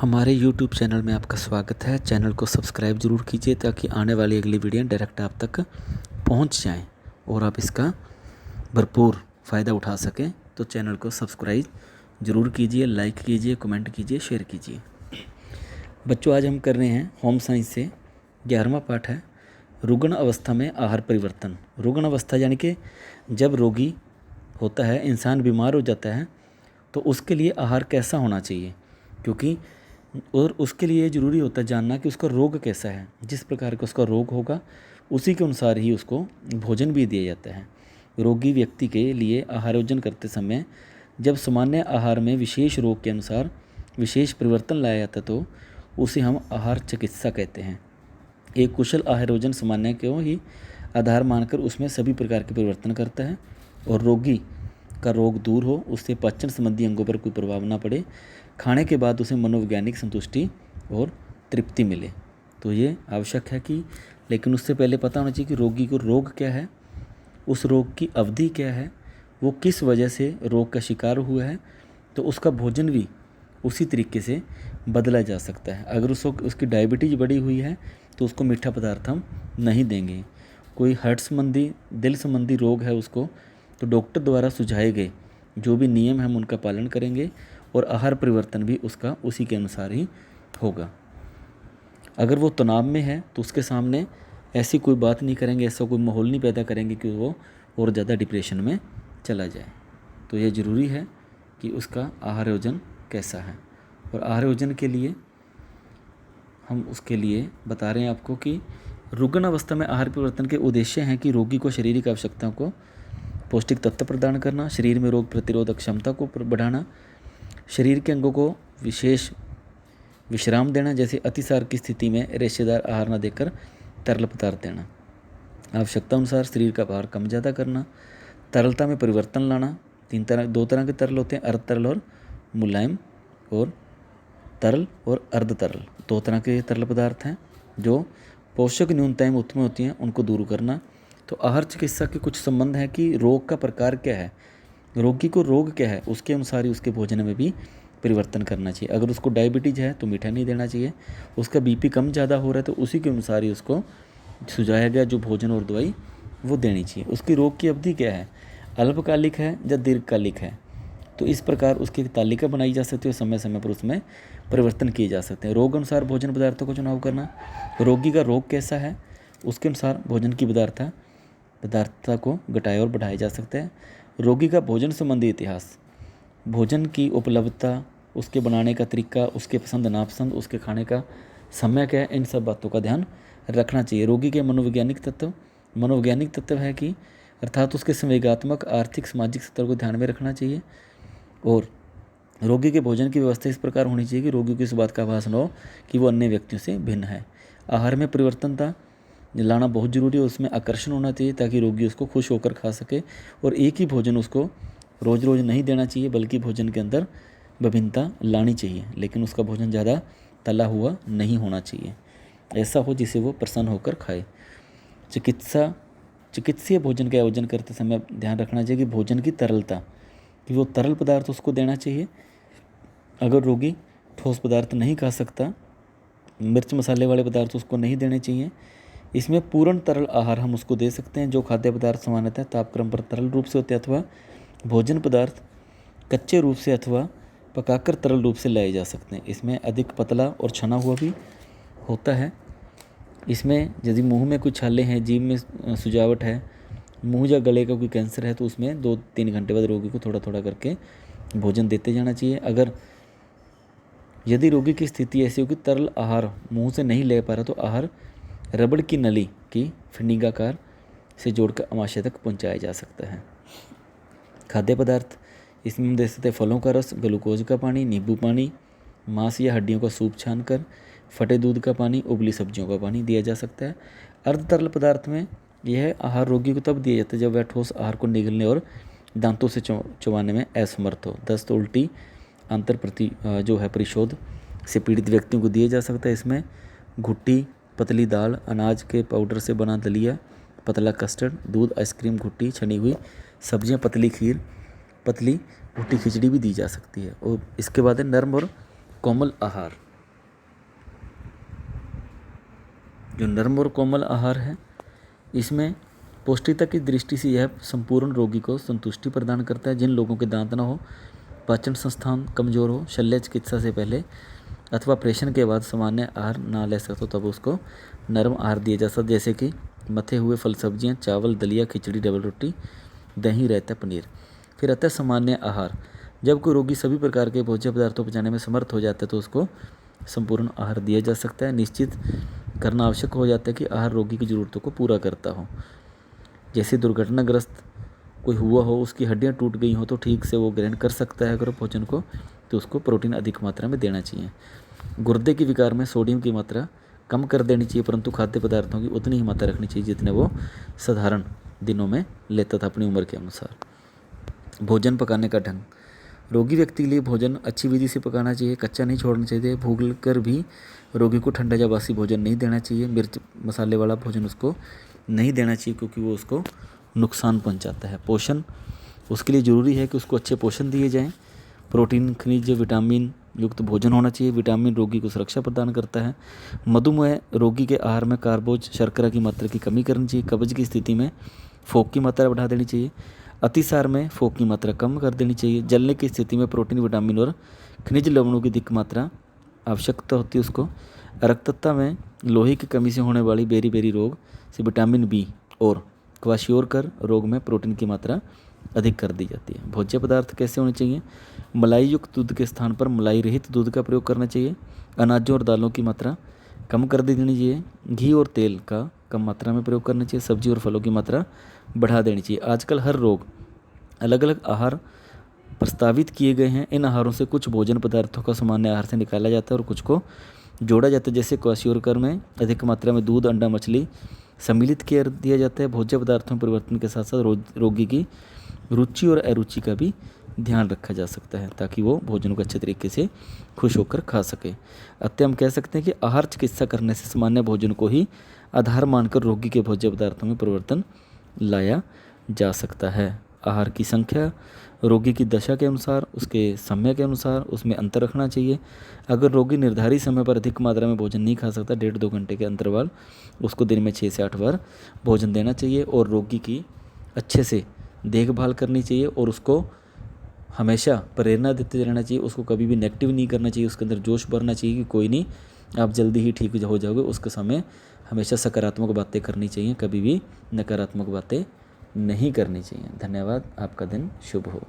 हमारे YouTube channel में आपका स्वागत है। चैनल को सब्सक्राइब ज़रूर कीजिए ताकि आने वाली अगली वीडियो डायरेक्ट आप तक पहुंच जाएं और आप इसका भरपूर फ़ायदा उठा सकें। तो चैनल को सब्सक्राइब ज़रूर कीजिए, लाइक कीजिए, कमेंट कीजिए, शेयर कीजिए। बच्चों, आज हम कर रहे हैं होम साइंस से 11वां पाठ है रुग्ण अवस्था में आहार परिवर्तन। रुग्ण अवस्था यानी कि जब रोगी होता है, इंसान बीमार हो जाता है, तो उसके लिए आहार कैसा होना चाहिए, क्योंकि और उसके लिए ज़रूरी होता है जानना कि उसका रोग कैसा है। जिस प्रकार का उसका रोग होगा उसी के अनुसार ही उसको भोजन भी दिया जाता है। रोगी व्यक्ति के लिए आहारोजन करते समय जब सामान्य आहार में विशेष रोग के अनुसार विशेष परिवर्तन लाया जाता है तो उसे हम आहार चिकित्सा कहते हैं। एक कुशल आहारोजन सामान्य को ही आधार मानकर उसमें सभी प्रकार के परिवर्तन करता है और रोगी का रोग दूर हो, उससे पाचन संबंधी अंगों पर कोई प्रभाव ना पड़े, खाने के बाद उसे मनोवैज्ञानिक संतुष्टि और तृप्ति मिले। तो ये आवश्यक है कि, लेकिन उससे पहले पता होना चाहिए कि रोगी को रोग क्या है, उस रोग की अवधि क्या है, वो किस वजह से रोग का शिकार हुआ है, तो उसका भोजन भी उसी तरीके से बदला जा सकता है। अगर उसकी डायबिटीज़ बढ़ी हुई है तो उसको मीठा पदार्थ हम नहीं देंगे। कोई हार्ट संबंधी, दिल संबंधी रोग है उसको, तो डॉक्टर द्वारा सुझाए गए जो भी नियम हैं हम उनका पालन करेंगे और आहार परिवर्तन भी उसका उसी के अनुसार ही होगा। अगर वो तनाव में है तो उसके सामने ऐसी कोई बात नहीं करेंगे, ऐसा कोई माहौल नहीं पैदा करेंगे कि वो और ज़्यादा डिप्रेशन में चला जाए। तो ये ज़रूरी है कि उसका आहारोजन कैसा है। और आहारोजन के लिए हम उसके लिए बता रहे हैं आपको कि रुग्ण अवस्था में आहार परिवर्तन के उद्देश्य हैं कि रोगी को शारीरिक आवश्यकताओं को पौष्टिक तत्व प्रदान करना, शरीर में रोग प्रतिरोधक क्षमता को बढ़ाना, शरीर के अंगों को विशेष विश्राम देना, जैसे अतिसार की स्थिति में रेशेदार आहार न देकर तरल पदार्थ देना, आवश्यकता अनुसार शरीर का भार कम ज़्यादा करना, तरलता में परिवर्तन लाना। दो तरह के तरल होते हैं, अर्ध तरल और मुलायम, और तरल और अर्ध तरल, दो तरह के तरल पदार्थ हैं। जो पोषक न्यूनताएं उत्पन्न होती हैं उनको दूर करना। तो आहार चिकित्सा के कुछ संबंध है कि रोग का प्रकार क्या है, रोगी को रोग क्या है, उसके अनुसार ही उसके भोजन में भी परिवर्तन करना चाहिए। अगर उसको डायबिटीज़ है तो मीठा नहीं देना चाहिए, उसका बीपी कम ज़्यादा हो रहा है तो उसी के अनुसार ही उसको सुझाया गया जो भोजन और दवाई वो देनी चाहिए। उसकी रोग की अवधि क्या है, अल्पकालिक है या दीर्घकालिक है, तो इस प्रकार उसकी तालिका बनाई जा सकती है और समय समय पर उसमें परिवर्तन किए जा सकते हैं। रोग अनुसार भोजन पदार्थों का चुनाव करना, रोगी का रोग कैसा है उसके अनुसार भोजन की पदार्थता को घटाया और बढ़ाया जा सकता है। रोगी का भोजन संबंधी इतिहास, भोजन की उपलब्धता, उसके बनाने का तरीका, उसके पसंद नापसंद, उसके खाने का समय क्या है, इन सब बातों का ध्यान रखना चाहिए। रोगी के मनोवैज्ञानिक तत्व है कि अर्थात उसके संवेगात्मक, आर्थिक, सामाजिक स्तर को ध्यान में रखना चाहिए। और रोगी के भोजन की व्यवस्था इस प्रकार होनी चाहिए कि रोगी को इस बात का आभास न हो कि वो अन्य व्यक्तियों से भिन्न है। आहार में परिवर्तनता लाना बहुत ज़रूरी है, उसमें आकर्षण होना चाहिए ताकि रोगी उसको खुश होकर खा सके। और एक ही भोजन उसको रोज़ रोज़ नहीं देना चाहिए, बल्कि भोजन के अंदर विभिन्नता लानी चाहिए, लेकिन उसका भोजन ज़्यादा तला हुआ नहीं होना चाहिए, ऐसा हो जिसे वो प्रसन्न होकर खाए। चिकित्सीय भोजन के आयोजन करते समय ध्यान रखना चाहिए कि भोजन की तरलता, कि वो तरल पदार्थ उसको देना चाहिए। अगर रोगी ठोस पदार्थ नहीं खा सकता, मिर्च मसाले वाले पदार्थ उसको नहीं देने चाहिए। इसमें पूर्ण तरल आहार हम उसको दे सकते हैं। जो खाद्य पदार्थ सामान्यतः तापक्रम पर तरल रूप से होते हैं अथवा भोजन पदार्थ कच्चे रूप से अथवा पकाकर तरल रूप से लाए जा सकते हैं। इसमें अधिक पतला और छना हुआ भी होता है। इसमें यदि मुंह में कुछ छाले हैं, जीभ में सुजावट है, मुंह या गले का कोई कैंसर है, तो उसमें 2-3 घंटे बाद रोगी को थोड़ा थोड़ा करके भोजन देते जाना चाहिए। यदि रोगी की स्थिति ऐसी हो कि तरल आहार मुंह से नहीं ले पा रहा, तो आहार रबड़ की नली की फंडिंगाकार से जोड़कर आमाशय तक पहुंचाया जा सकता है। खाद्य पदार्थ, इसमें हम दे सकते हैं फलों का रस, ग्लूकोज का पानी, नींबू पानी, मांस या हड्डियों का सूप छानकर, फटे दूध का पानी, उबली सब्जियों का पानी दिया जा सकता है। अर्ध तरल पदार्थ में यह आहार रोगी को तब दिया जाता है जब वह ठोस आहार को निगलने और दांतों से चबाने में असमर्थ हो। दस्त, उल्टी, परिशोध से पीड़ित व्यक्तियों को दिया जा सकता है। इसमें घुट्टी, पतली दाल, अनाज के पाउडर से बना दलिया, पतला कस्टर्ड, दूध, आइसक्रीम, घुट्टी, छनी हुई सब्जियां, पतली खीर, पतली घुट्टी खिचड़ी भी दी जा सकती है। और इसके बाद है नर्म और कोमल आहार। जो नरम और कोमल आहार है, इसमें पौष्टिकता की दृष्टि से यह संपूर्ण रोगी को संतुष्टि प्रदान करता है। जिन लोगों के दांत न हो, पाचन संस्थान कमज़ोर हो, शल्य चिकित्सा से पहले अथवा ऑपरेशन के बाद सामान्य आहार ना ले सकते हो, तब उसको नरम आहार दिया जा सकता, जैसे कि मथे हुए फल सब्जियां, चावल, दलिया, खिचड़ी, डबल रोटी, दही, रायता, पनीर। फिर आता है सामान्य आहार। जब कोई रोगी सभी प्रकार के भोज्य पदार्थों पचाने में समर्थ हो जाता है तो उसको संपूर्ण आहार दिया जा सकता है। निश्चित करना आवश्यक हो जाता है कि आहार रोगी की ज़रूरतों को पूरा करता हो। जैसे दुर्घटनाग्रस्त कोई हुआ हो, उसकी हड्डियां टूट गई हो, तो ठीक से वो ग्रहण कर सकता है अगर भोजन को, तो उसको प्रोटीन अधिक मात्रा में देना चाहिए। गुर्दे के विकार में सोडियम की मात्रा कम कर देनी चाहिए, परंतु खाद्य पदार्थों की उतनी ही मात्रा रखनी चाहिए जितने वो साधारण दिनों में लेता था अपनी उम्र के अनुसार। भोजन पकाने का ढंग। रोगी व्यक्ति के लिए भोजन अच्छी विधि से पकाना चाहिए, कच्चा नहीं छोड़ना चाहिए। भूल कर भी रोगी को ठंडा या बासी भोजन नहीं देना चाहिए। मिर्च मसाले वाला भोजन उसको नहीं देना चाहिए, क्योंकि वो उसको नुकसान पहुंचाता है। पोषण, उसके लिए ज़रूरी है कि उसको अच्छे पोषण दिए जाएं। प्रोटीन, खनिज, विटामिन युक्त भोजन होना चाहिए। विटामिन रोगी को सुरक्षा प्रदान करता है। मधुमेह रोगी के आहार में कार्बोज, शर्करा की मात्रा की कमी करनी चाहिए। कब्ज की स्थिति में फोक की मात्रा बढ़ा देनी चाहिए। अतिसार में फोक की मात्रा कम कर देनी चाहिए। जलने की स्थिति में प्रोटीन, विटामिन और खनिज लवणों की अधिक मात्रा आवश्यकता होती है उसको। रक्तता में लोहे की कमी से होने वाली बेरी रोग से विटामिन बी और क्वाशियोरकर रोग में प्रोटीन की मात्रा अधिक कर दी जाती है। भोज्य पदार्थ कैसे होने चाहिए? मलाई युक्त दूध के स्थान पर मलाई रहित दूध का प्रयोग करना चाहिए। अनाजों और दालों की मात्रा कम कर देनी चाहिए। घी और तेल का कम मात्रा में प्रयोग करना चाहिए। सब्जी और फलों की मात्रा बढ़ा देनी चाहिए। आजकल हर रोग अलग अलग आहार प्रस्तावित किए गए हैं। इन आहारों से कुछ भोजन पदार्थों का सामान्य आहार से निकाला जाता है और कुछ को जोड़ा जाता है। जैसे क्वाशियोरकर में अधिक मात्रा में दूध, अंडा, मछली सम्मिलित कर दिया जाता है। भोज्य पदार्थों में परिवर्तन के साथ साथ रोगी की रुचि और अरुचि का भी ध्यान रखा जा सकता है, ताकि वो भोजन को अच्छे तरीके से खुश होकर खा सके। अतः हम कह सकते हैं कि आहार चिकित्सा करने से सामान्य भोजन को ही आधार मानकर रोगी के भोज्य पदार्थों में परिवर्तन लाया जा सकता है। आहार की संख्या रोगी की दशा के अनुसार, उसके समय के अनुसार उसमें अंतर रखना चाहिए। अगर रोगी निर्धारित समय पर अधिक मात्रा में भोजन नहीं खा सकता, 1.5-2 घंटे के अंतराल उसको दिन में 6 से 8 बार भोजन देना चाहिए और रोगी की अच्छे से देखभाल करनी चाहिए और उसको हमेशा प्रेरणा देते रहना चाहिए। उसको कभी भी नेगेटिव नहीं करना चाहिए, उसके अंदर जोश भरना चाहिए कि कोई नहीं, आप जल्दी ही ठीक हो जाओगे। उसके समय हमेशा सकारात्मक बातें करनी चाहिए, कभी भी नकारात्मक बातें नहीं करनी चाहिए। धन्यवाद। आपका दिन शुभ हो।